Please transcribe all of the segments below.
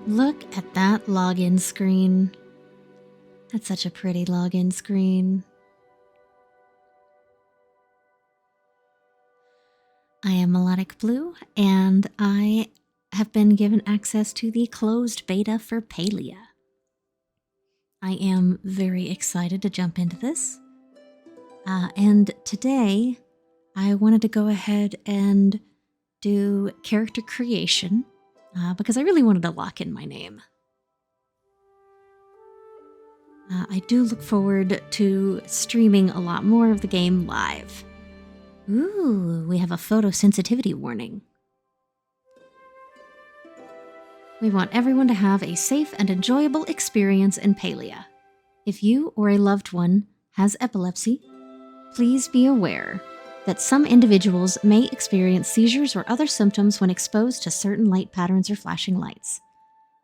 Look at that login screen. That's such a pretty login screen. I am Melodic Blue, and I have been given access to the closed beta for Palia. I am very excited to jump into this. And today, I wanted to go ahead and do character creation because I really wanted to lock in my name. I do look forward to streaming a lot more of the game live. Ooh, we have a photosensitivity warning. We want everyone to have a safe and enjoyable experience in Palia. If you or a loved one has epilepsy, please be aware that some individuals may experience seizures or other symptoms when exposed to certain light patterns or flashing lights.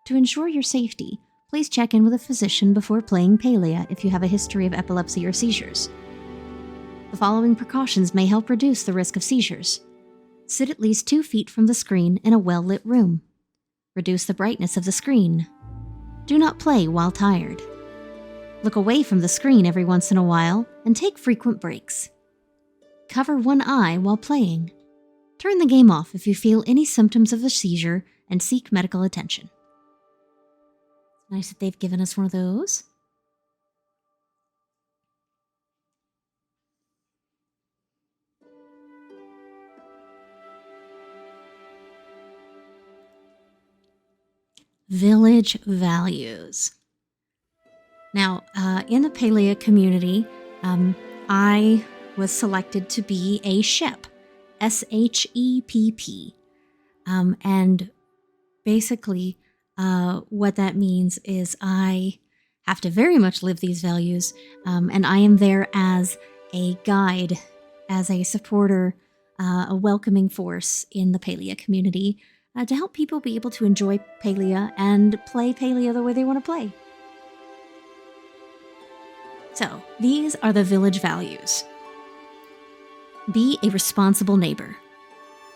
To ensure your safety, please check in with a physician before playing Palia if you have a history of epilepsy or seizures. The following precautions may help reduce the risk of seizures. Sit at least 2 feet from the screen in a well-lit room. Reduce the brightness of the screen. Do not play while tired. Look away from the screen every once in a while and take frequent breaks. Cover one eye while playing. Turn the game off if you feel any symptoms of a seizure and seek medical attention. It's nice that they've given us one of those. Village values. Now, in the Palia community, I was selected to be a SHEP, SHEPP. And basically, what that means is I have to very much live these values, and I am there as a guide, as a supporter, a welcoming force in the Palia community to help people be able to enjoy Palia and play Palia the way they want to play. So, these are the village values. Be a responsible neighbor.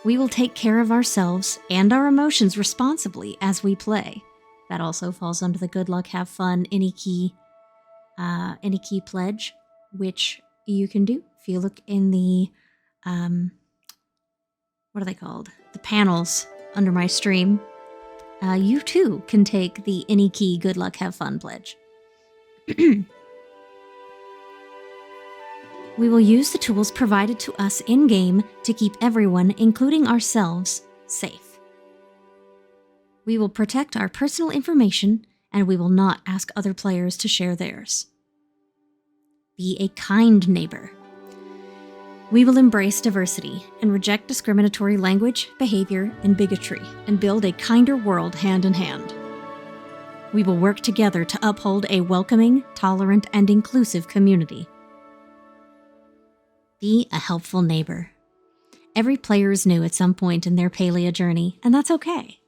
We will take care of ourselves and our emotions responsibly as we play. That also falls under the good luck, have fun, any key pledge, which you can do if you look in the, what are they called? The panels under my stream. You too can take the any key good luck, have fun pledge. We will use the tools provided to us in-game to keep everyone, including ourselves, safe. We will protect our personal information, and we will not ask other players to share theirs. Be a kind neighbor. We will embrace diversity and reject discriminatory language, behavior, and bigotry, and build a kinder world hand in hand. We will work together to uphold a welcoming, tolerant, and inclusive community. Be a helpful neighbor. Every player is new at some point in their Palia journey, and that's okay.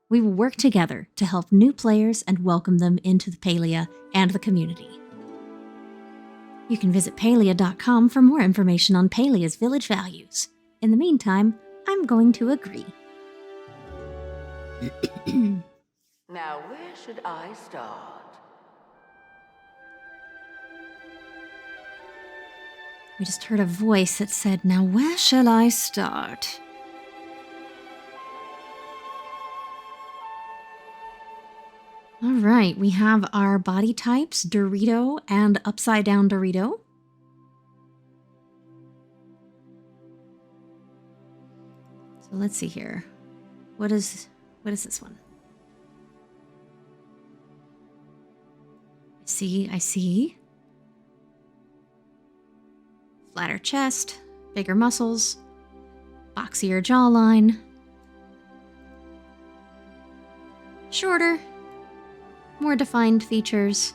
We will work together to help new players and welcome them into the Palia and the community. You can visit Palia.com for more information on Palia's village values. In the meantime, I'm going to agree. Now, where should I start? We just heard a voice that said, "Now where shall I start?" All right, we have our body types, Dorito and Upside Down Dorito. So let's see here. What is this one? I see. Flatter chest, bigger muscles, boxier jawline, shorter, more defined features,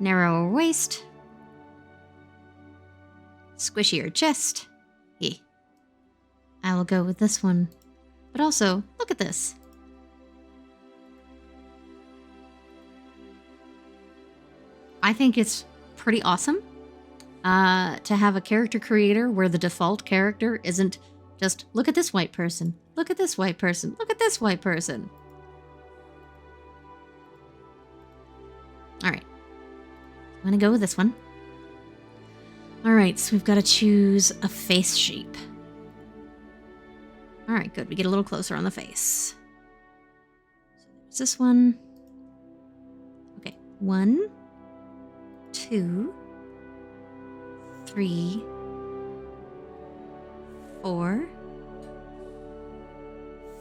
narrower waist, squishier chest. Yeah, I will go with this one. But also, look at this. I think it's pretty awesome to have a character creator where the default character isn't just, look at this white person, look at this white person, look at this white person. All right. I'm going to go with this one. All right, so we've got to choose a face shape. All right, good. We get a little closer on the face. So there's this one. Okay, 1, 2, 3, 4,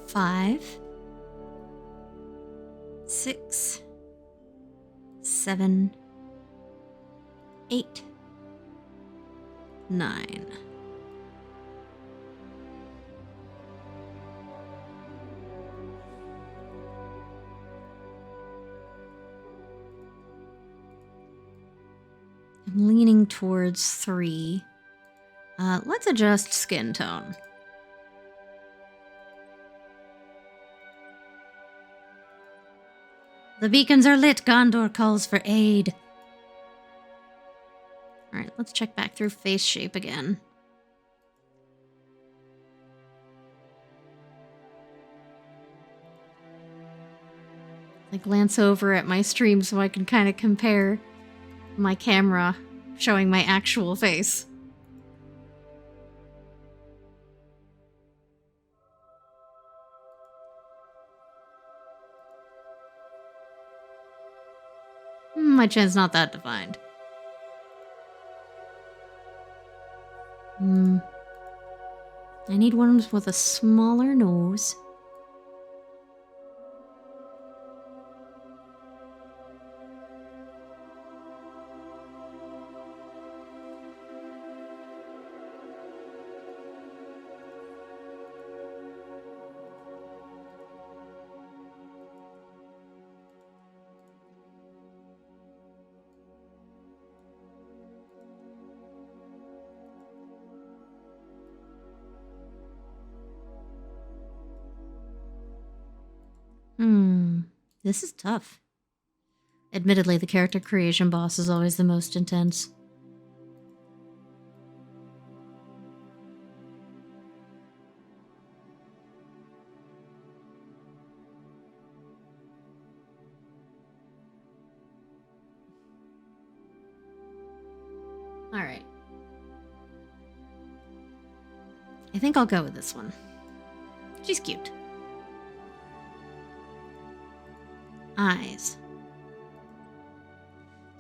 5, 6, 7, 8, 9. I'm leaning towards 3. Let's adjust skin tone. The beacons are lit. Gondor calls for aid. All right, let's check back through face shape again. I glance over at my stream so I can kind of compare my camera showing my actual face. My chin's not that defined. I need one with a smaller nose. This is tough. Admittedly, the character creation boss is always the most intense. All right. I think I'll go with this one. She's cute. Eyes.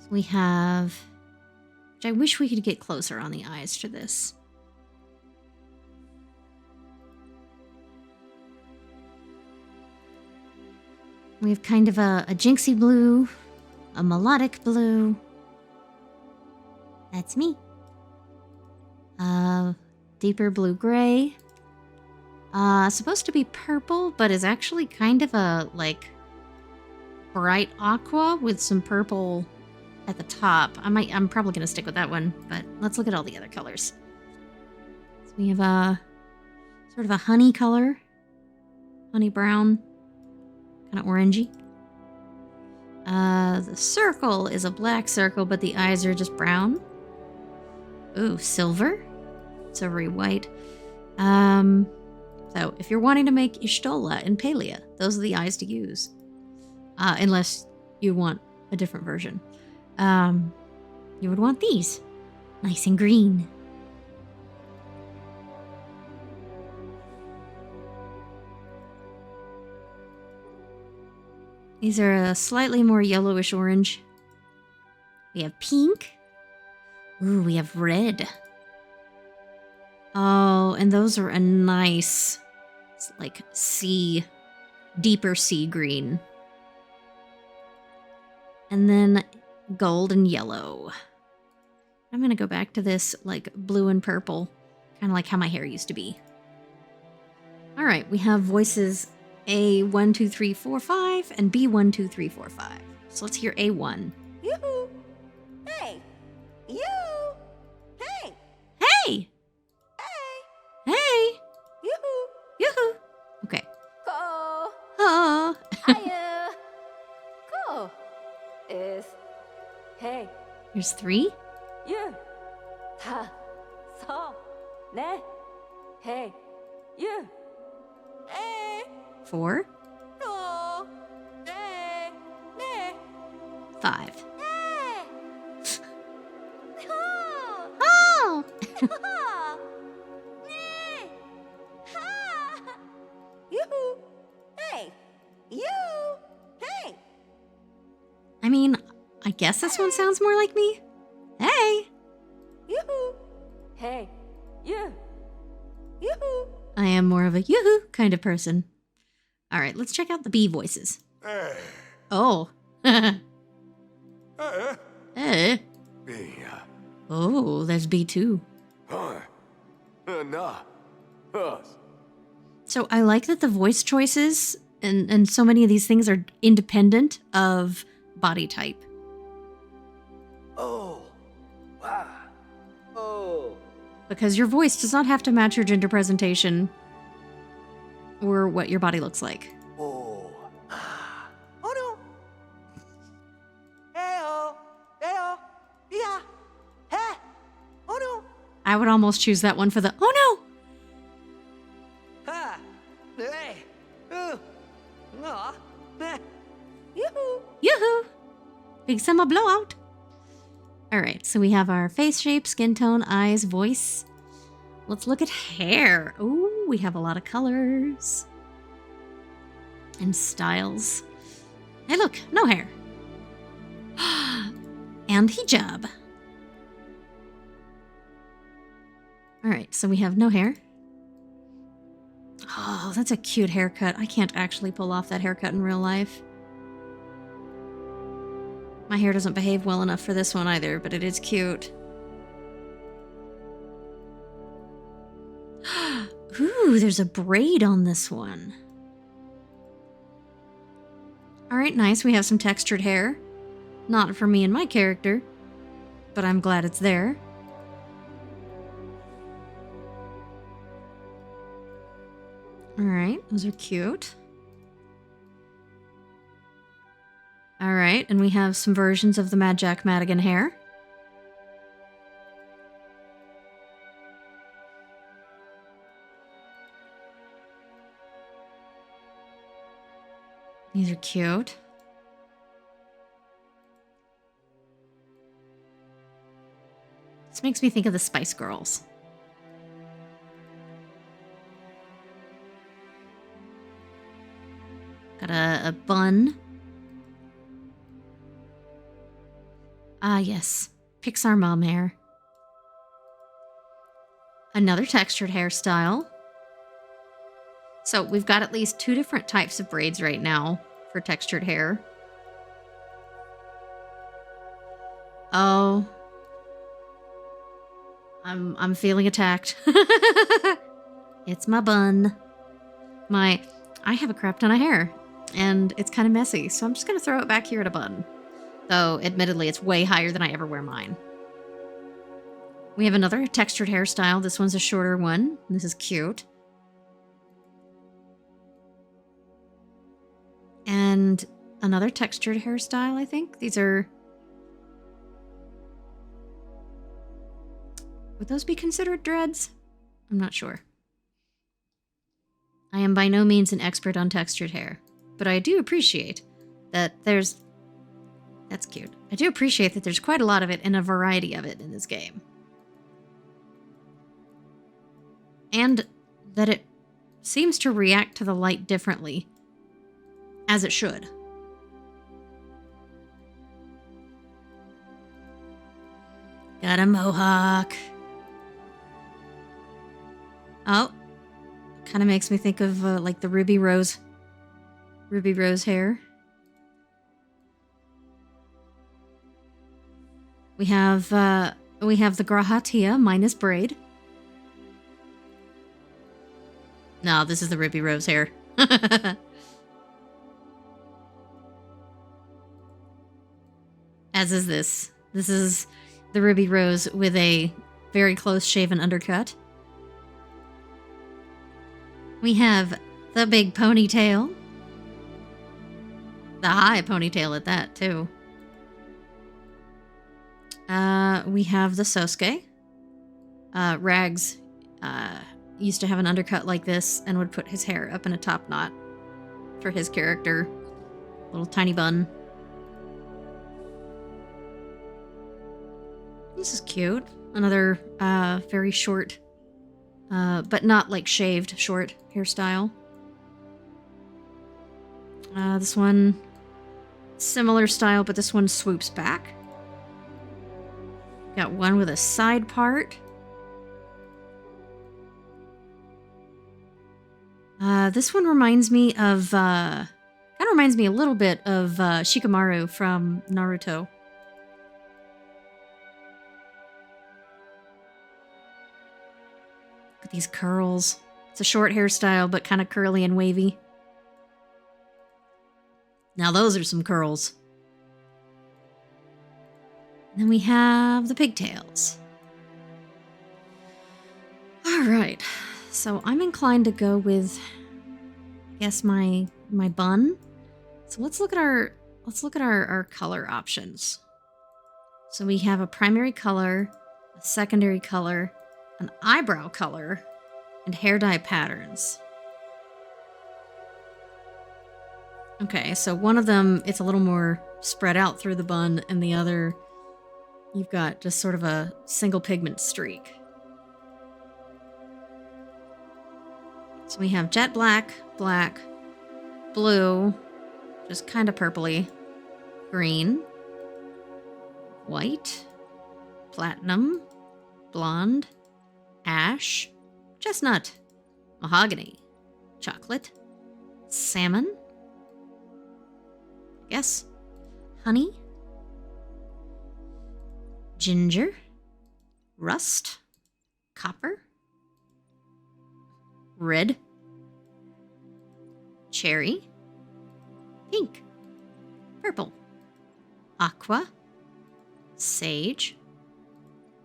So we have... Which I wish we could get closer on the eyes to this. We have kind of a jinxie blue, a melodic blue. That's me. Deeper blue-gray. Supposed to be purple, but is actually kind of a, like, bright aqua with some purple at the top. I'm probably going to stick with that one, but let's look at all the other colors. So we have a sort of a honey color. Honey brown. Kind of orangey. The circle is a black circle, but the eyes are just brown. Ooh, silver. Silvery white. So if you're wanting to make Ishtola and Palia, those are the eyes to use. Unless you want a different version. You would want these. Nice and green. These are a slightly more yellowish orange. We have pink. Ooh, we have red. Oh, and those are a nice, like, deeper sea green. And then gold and yellow. I'm going to go back to this, like, blue and purple. Kind of like how my hair used to be. All right, we have voices A1, 2, 3, 4, 5 and B1, 2, 3, 4, 5. So let's hear A1. Yoo-hoo! Hey! You! Hey! Hey! Hey! Hey! Yoo-hoo! Yoo-hoo! Okay. Ko! Oh. Hiya! Ko! Is... Hey! There's 3. You! Ta! So! Ne! Hey! You! Eh! 4. No! Eh! Ne! 5. Yoo-hoo! Hey! You! Hey! I mean, I guess this one sounds more like me. Hey! Yoo-hoo! Hey, you. Yoo-hoo! I am more of a yoo-hoo kind of person. All right, let's check out the bee voices. Hey. Oh. Hey. Eh. Yeah. Oh, there's B2. Huh. Nah. Us. So I like that the voice choices and so many of these things are independent of body type. Oh. Wow. Oh. Because your voice does not have to match your gender presentation or what your body looks like. Oh. Oh no! Hey-oh! Hey-oh! Yeah! Hey! Oh no! I would almost choose that one for the, oh Ha! Hey! Aw! Yoo-hoo! no! Yoo-hoo! Big summer blowout. All right, so we have our face shape, skin tone, eyes, voice. Let's look at hair. Ooh, we have a lot of colors and styles. Hey, look, no hair. And hijab. All right, so we have no hair. Oh, that's a cute haircut. I can't actually pull off that haircut in real life. My hair doesn't behave well enough for this one either, but it is cute. Ooh, there's a braid on this one. All right, nice. We have some textured hair. Not for me and my character, but I'm glad it's there. All right, those are cute. All right, and we have some versions of the Mad Jack Madigan hair. These are cute. This makes me think of the Spice Girls. Got a bun. Ah, yes. Pixar mom hair. Another textured hairstyle. So we've got at least 2 different types of braids right now for textured hair. Oh. I'm feeling attacked. It's my bun. I have a crap ton of hair, and it's kind of messy, so I'm just going to throw it back here at a bun. Though, admittedly, it's way higher than I ever wear mine. We have another textured hairstyle. This one's a shorter one. This is cute. And another textured hairstyle, I think. These are... Would those be considered dreads? I'm not sure. I am by no means an expert on textured hair, but I do appreciate that there's... That's cute. I do appreciate that there's quite a lot of it and a variety of it in this game. And that it seems to react to the light differently, as it should. Got a mohawk. Oh, kind of makes me think of like the Ruby Rose hair. We have the Grahatia minus braid. No, this is the Ruby Rose hair. As is this. This is the Ruby Rose with a very close shaven undercut. We have the big ponytail. The high ponytail at that, too. We have the Sosuke. Rags used to have an undercut like this and would put his hair up in a top knot for his character. Little tiny bun. This is cute. Another very short, but not like shaved short hairstyle. This one, similar style, but this one swoops back. Got one with a side part. This one reminds me of, kind of reminds me a little bit of Shikamaru from Naruto. Look at these curls. It's a short hairstyle, but kind of curly and wavy. Now those are some curls. Then we have the pigtails. All right. So I'm inclined to go with, I guess, my bun. So let's look at our color options. So we have a primary color, a secondary color, an eyebrow color, and hair dye patterns. Okay, so one of them, it's a little more spread out through the bun, and the other, you've got just sort of a single pigment streak. So we have jet black, black, blue, just kind of purpley, green, white, platinum, blonde, ash, chestnut, mahogany, chocolate, salmon, I guess, honey, ginger, rust, copper, red, cherry, pink, purple, aqua, sage,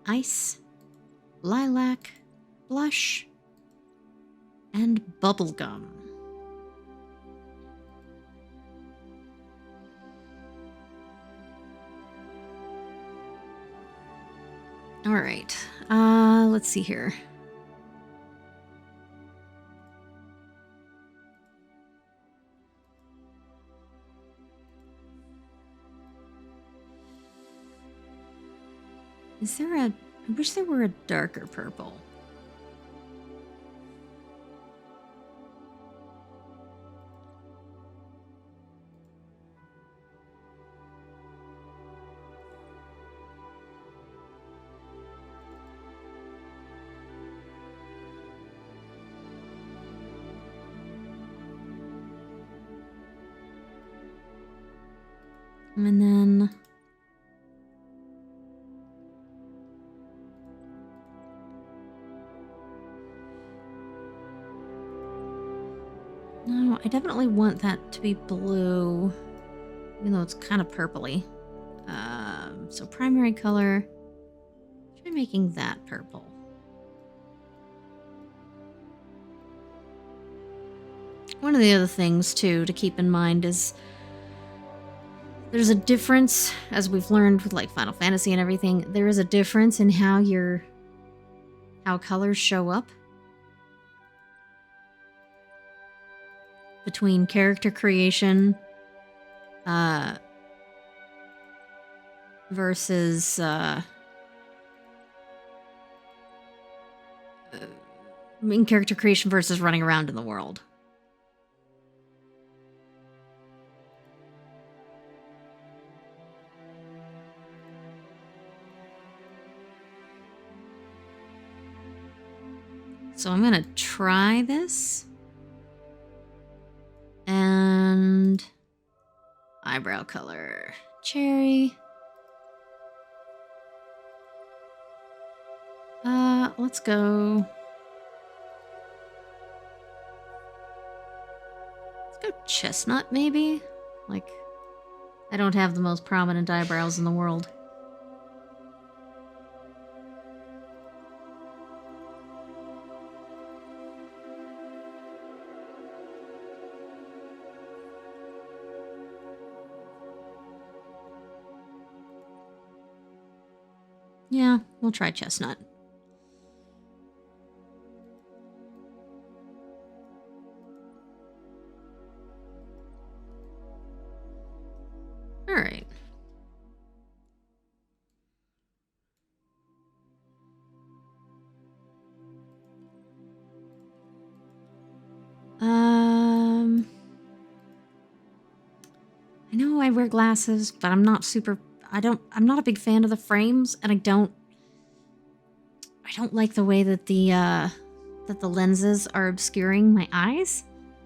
ice, lilac, blush, and bubblegum. All right, let's see here. Is there a... I wish there were a darker purple. And then... No, I definitely want that to be blue, even though it's kind of purpley. So primary color, try making that purple. One of the other things, too, to keep in mind is there's a difference, as we've learned with like Final Fantasy and everything, there is a difference in how colors show up between character creation versus in character creation versus running around in the world. So I'm gonna try this. And eyebrow color, cherry. Let's go. Let's go chestnut, maybe? Like, I don't have the most prominent eyebrows in the world. Yeah, we'll try chestnut. All right. I know I wear glasses, but I'm not a big fan of the frames, and I don't like the way that the lenses are obscuring my eyes.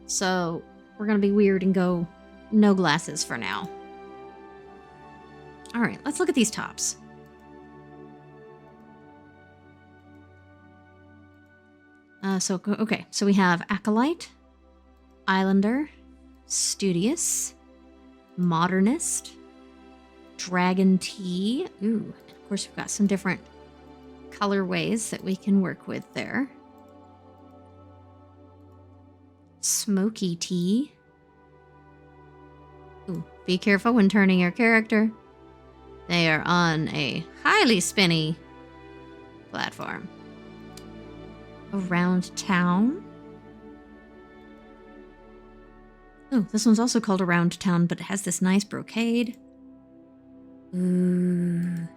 So we're gonna be weird and go no glasses for now. All right, let's look at these tops. So we have Acolyte, Islander, Studious, Modernist, Dragon Tea. Ooh, and of course we've got some different colorways that we can work with there. Smoky Tea. Ooh, be careful when turning your character. They are on a highly spinny platform. Around Town. Oh, this one's also called Around Town, but it has this nice brocade. Ooh.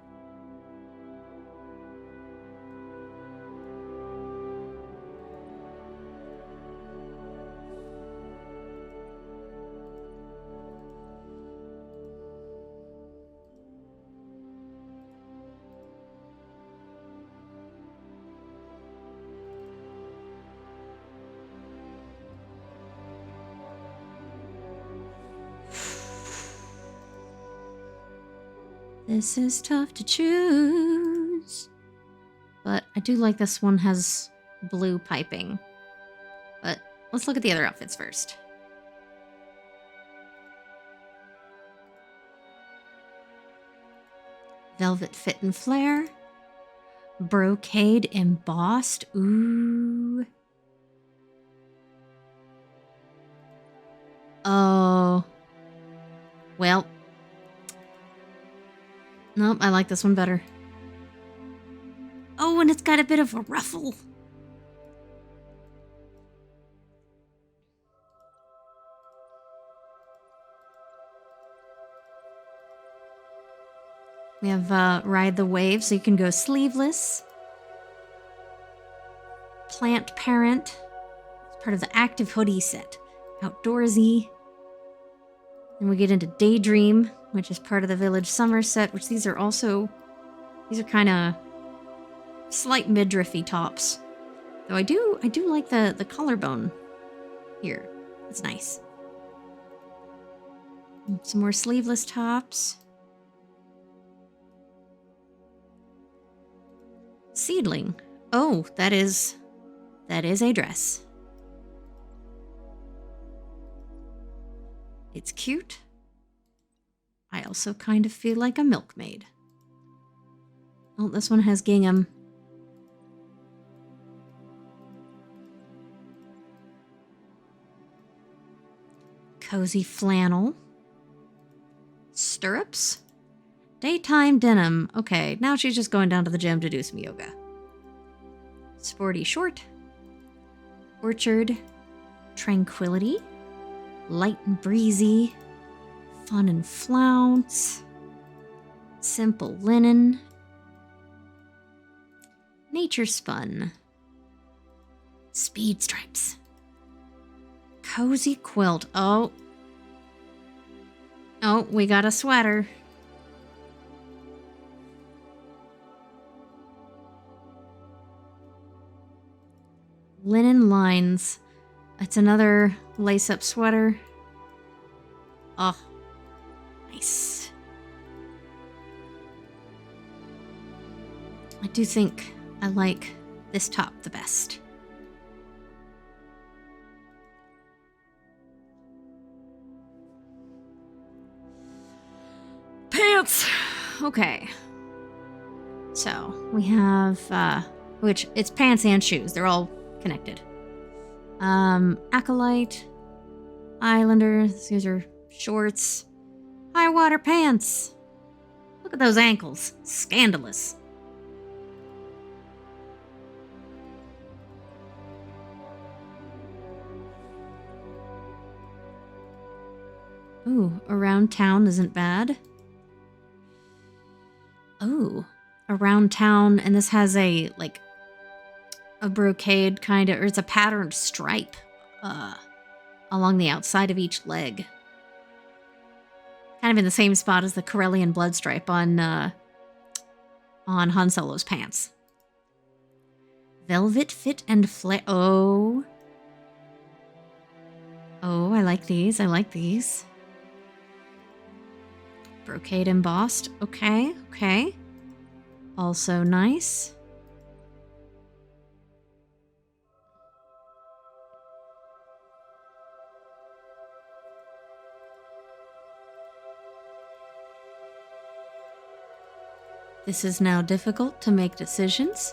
This is tough to choose. But I do like this one has blue piping. But let's look at the other outfits first. Velvet Fit and Flare. Brocade Embossed. Ooh. Oh. Well. Nope, I like this one better. Oh, and it's got a bit of a ruffle. We have Ride the Wave, so you can go sleeveless. Plant Parent. It's part of the Active Hoodie set. Outdoorsy. Then we get into Daydream, which is part of the Village Summer set, which these are kind of slight midriffy tops. Though I do like the collarbone here. It's nice. Some more sleeveless tops. Seedling. Oh, that is a dress. It's cute. I also kind of feel like a milkmaid. Oh, this one has gingham. Cozy flannel. Stirrups. Daytime denim. Okay, now she's just going down to the gym to do some yoga. Sporty short. Orchard. Tranquility. Light and breezy. Fun and flounce. Simple linen. Nature spun. Speed stripes. Cozy quilt. Oh, we got a sweater. Linen lines. It's another lace-up sweater. Oh, nice. I do think I like this top the best. Pants! Okay. So, we have, which, it's pants and shoes. They're all connected. Acolyte, Islander, these are shorts, high water pants. Look at those ankles, scandalous. Ooh, Around Town isn't bad. Oh, Around Town, and this has a brocade kind of, or it's a patterned stripe along the outside of each leg. Kind of in the same spot as the Corellian blood stripe on Han Solo's pants. Velvet fit and flare. Oh. Oh, I like these. I like these. Brocade embossed. Okay, okay. Also nice. This is now difficult to make decisions.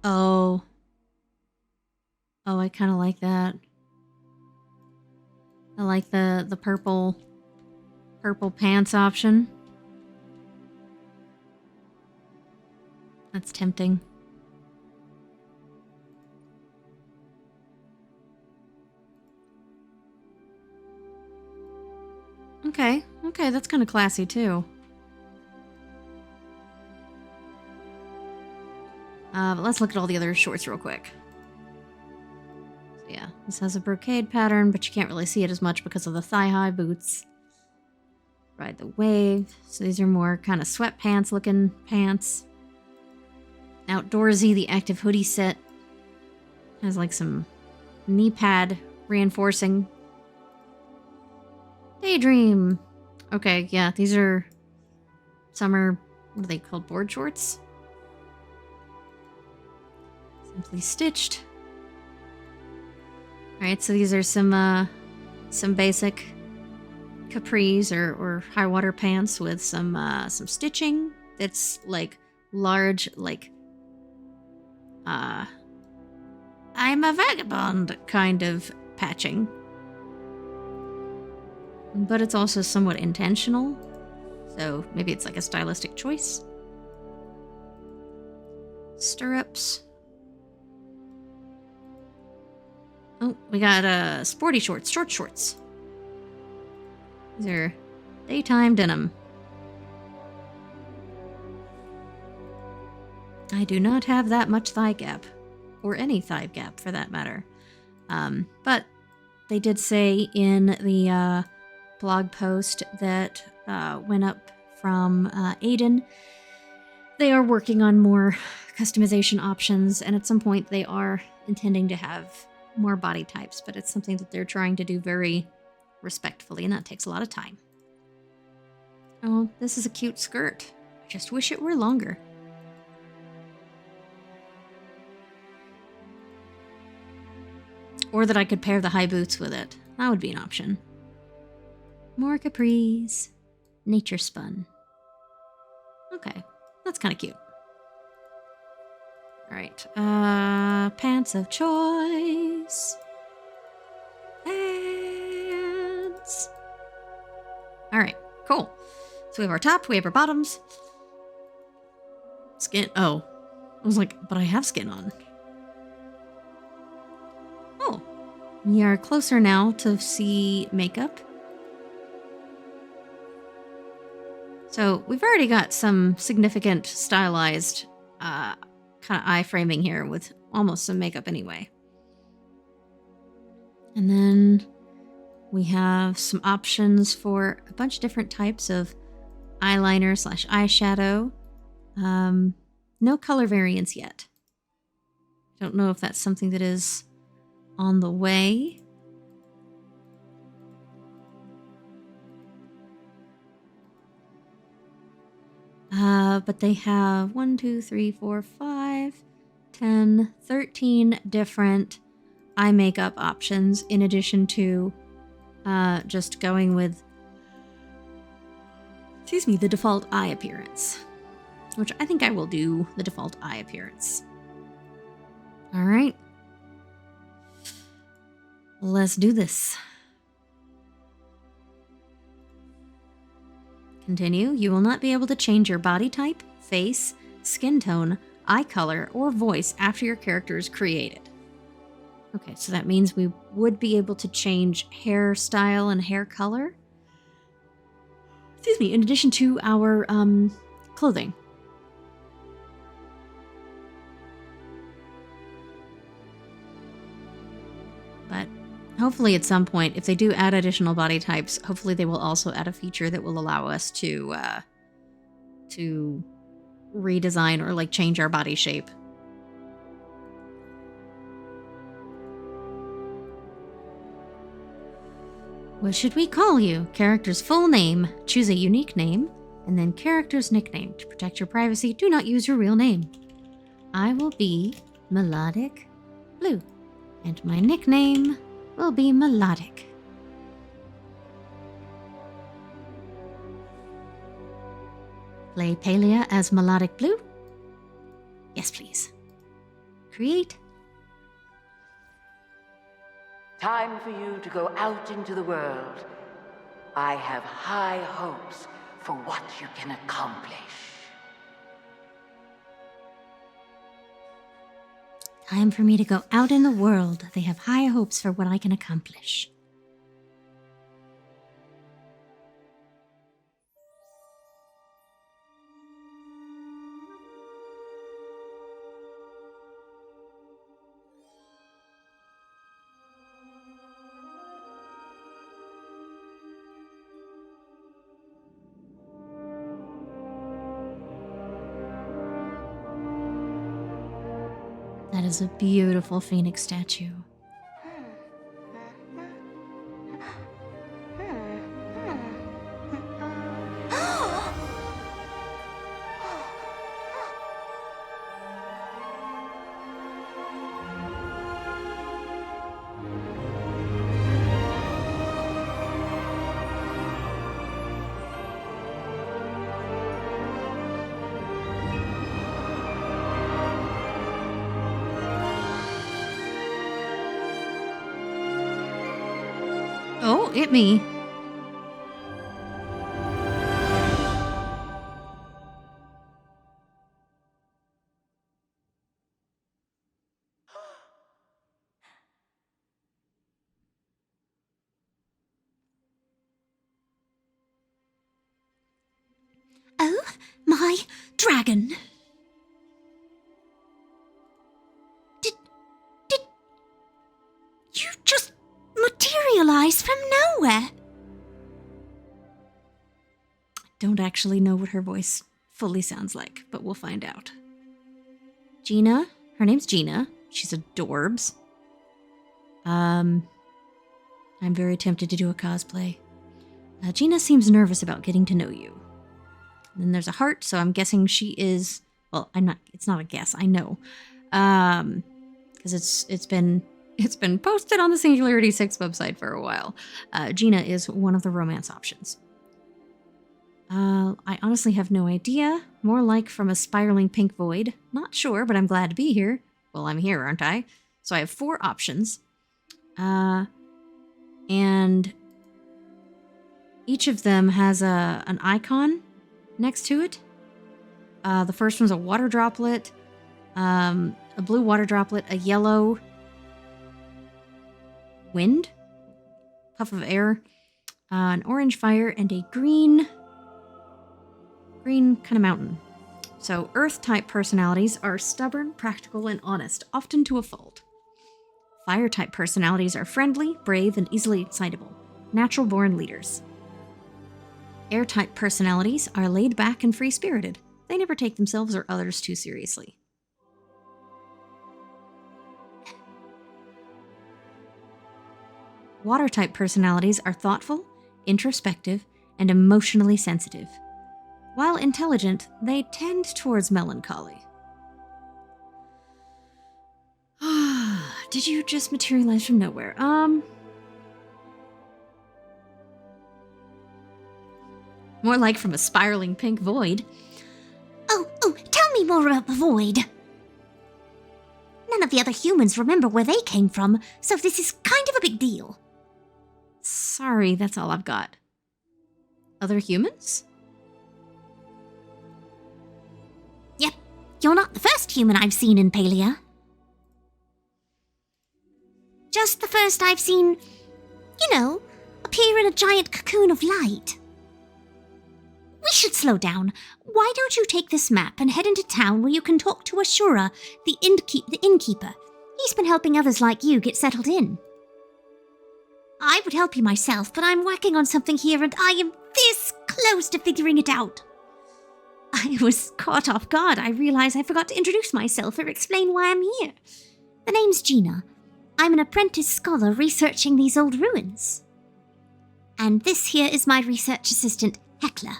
Oh. Oh, I kind of like that. I like the purple pants option. That's tempting. Okay, okay, that's kind of classy too. But let's look at all the other shorts real quick. So yeah, this has a brocade pattern, but you can't really see it as much because of the thigh-high boots. Ride the wave. So these are more kind of sweatpants looking pants. Outdoorsy, the active hoodie set has like some knee pad reinforcing. Daydream. Okay, yeah, these are summer, what are they called, board shorts? Simply stitched. Alright, so these are some basic capris or high water pants with some stitching that's like large, like I'm a vagabond kind of patching. But it's also somewhat intentional, so maybe it's like a stylistic choice. Stirrups. Oh, we got sporty shorts, short shorts. These are daytime denim. I do not have that much thigh gap, or any thigh gap for that matter. But they did say in the blog post that went up from Aiden, they are working on more customization options, and at some point they are intending to have more body types, but it's something that they're trying to do very respectfully, and that takes a lot of time. Oh, this is a cute skirt. I just wish it were longer. Or that I could pair the high boots with it. That would be an option. More capris. Nature spun. Okay, that's kind of cute. Alright, pants of choice. Pants. Alright, cool. So we have our top, we have our bottoms. Skin, oh. I was like, but I have skin on. Oh. We are closer now to see makeup. So we've already got some significant stylized kind of eye framing here with almost some makeup anyway. And then we have some options for a bunch of different types of eyeliner / eyeshadow. No color variants yet. Don't know if that's something that is on the way. But they have 1, 2, 3, 4, 5, 10, 13 different eye makeup options in addition to just going with, excuse me, the default eye appearance. Which I think I will do the default eye appearance. Alright. Let's do this. Continue. You will not be able to change your body type, face, skin tone, eye color, or voice after your character is created. Okay, so that means we would be able to change hairstyle and hair color. Excuse me, in addition to our clothing. But hopefully at some point, if they do add additional body types, hopefully they will also add a feature that will allow us to redesign or like change our body shape. What should we call you? Character's full name. Choose a unique name, and then character's nickname. To protect your privacy, do not use your real name. I will be Melodic Blue, and my nickname will be Melodic. Play Palia as Melodic Blue? Yes, please. Create. Time for you to go out into the world. I have high hopes for what you can accomplish. Time for me to go out in the world. They have high hopes for what I can accomplish. That is a beautiful phoenix statue. Oh, it me. Oh, my dragon. Did you just materialize from nowhere? Don't actually know what her voice fully sounds like, but we'll find out. Gina. Her name's Gina. She's adorbs. I'm very tempted to do a cosplay. Gina seems nervous about getting to know you. And then there's a heart, so I'm guessing she is... Well, I'm not... It's not a guess, I know. Because it's been posted on the Singularity 6 website for a while. Gina is one of the romance options. I honestly have no idea. More like from a spiraling pink void. Not sure, but I'm glad to be here. Well, I'm here, aren't I? So I have 4 options. And each of them has an icon next to it. The first one's a water droplet, a blue water droplet, a yellow wind, puff of air, an orange fire, and a green kind of mountain. So earth-type personalities are stubborn, practical, and honest, often to a fault. Fire-type personalities are friendly, brave, and easily excitable, natural-born leaders. Air-type personalities are laid-back and free-spirited. They never take themselves or others too seriously. Water-type personalities are thoughtful, introspective, and emotionally sensitive. While intelligent, they tend towards melancholy. Did you just materialize from nowhere? More like from a spiraling pink void. Oh, tell me more about the void. None of the other humans remember where they came from, so this is kind of a big deal. Sorry, that's all I've got. Other humans? Yep, you're not the first human I've seen in Palia. Just the first I've seen, appear in a giant cocoon of light. We should slow down. Why don't you take this map and head into town where you can talk to Ashura, the innkeeper. He's been helping others like you get settled in. I would help you myself, but I'm working on something here and I am this close to figuring it out. I was caught off guard. I realize I forgot to introduce myself or explain why I'm here. The name's Gina. I'm an apprentice scholar researching these old ruins. And this here is my research assistant, Hecla.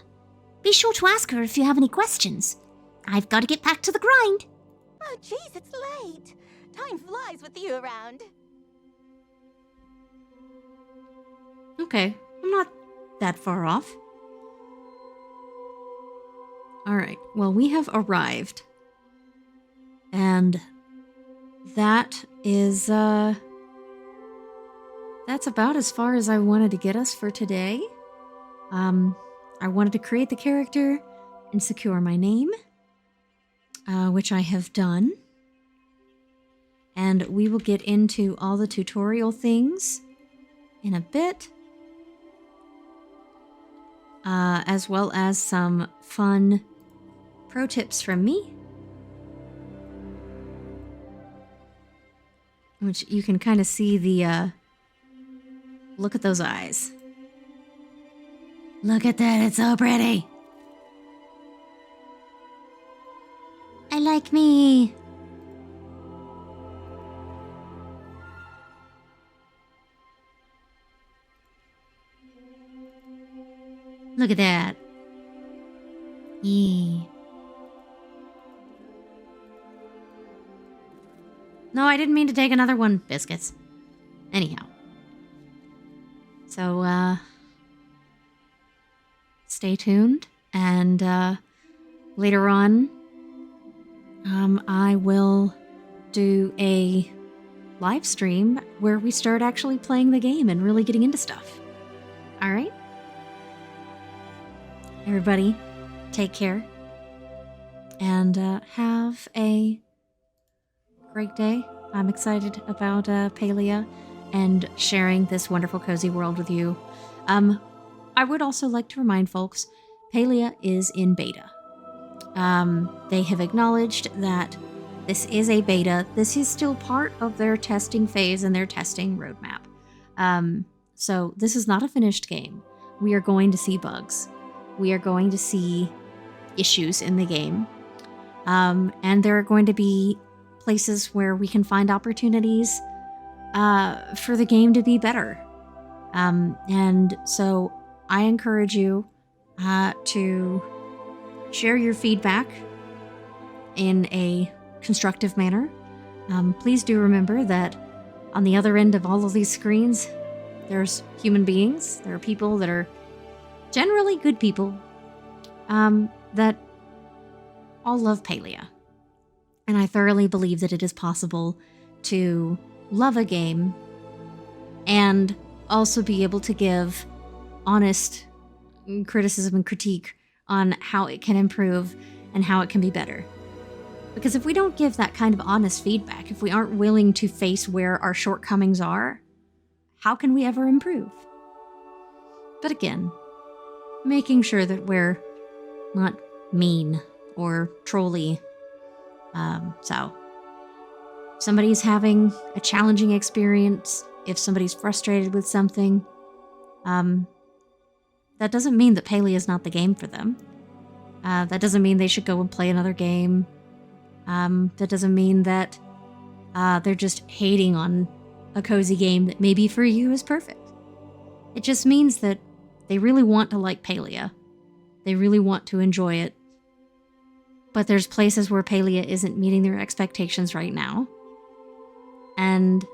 Be sure to ask her if you have any questions. I've got to get back to the grind. Oh, jeez, it's late. Time flies with you around. Okay, I'm not that far off. Alright, well, we have arrived. And that is, that's about as far as I wanted to get us for today. I wanted to create the character and secure my name, which I have done. And we will get into all the tutorial things in a bit, as well as some fun pro tips from me, which you can kind of see the, look at those eyes. Look at that, it's so pretty. I like me. Look at that. Yeah. No, I didn't mean to take another one, biscuits. Anyhow. So, stay tuned, and later on, I will do a live stream where we start actually playing the game and really getting into stuff. All right? Everybody, take care, and have a great day. I'm excited about Palia and sharing this wonderful cozy world with you. I would also like to remind folks, Palia is in beta. They have acknowledged that this is a beta. This is still part of their testing phase and their testing roadmap. So this is not a finished game. We are going to see bugs. We are going to see issues in the game. And there are going to be places where we can find opportunities for the game to be better. And so I encourage you to share your feedback in a constructive manner. Please do remember that on the other end of all of these screens, there's human beings. There are people that are generally good people that all love Palia. And I thoroughly believe that it is possible to love a game and also be able to give honest criticism and critique on how it can improve and how it can be better. Because if we don't give that kind of honest feedback, if we aren't willing to face where our shortcomings are, how can we ever improve? But again, making sure that we're not mean or trolly. So, if somebody's having a challenging experience, if somebody's frustrated with something, that doesn't mean that Palia is not the game for them. That doesn't mean they should go and play another game. That doesn't mean that they're just hating on a cozy game that maybe for you is perfect. It just means that they really want to like Palia. They really want to enjoy it. But there's places where Palia isn't meeting their expectations right now. And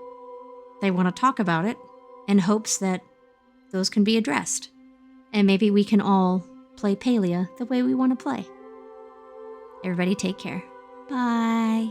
they want to talk about it in hopes that those can be addressed. And maybe we can all play Palia the way we want to play. Everybody take care. Bye.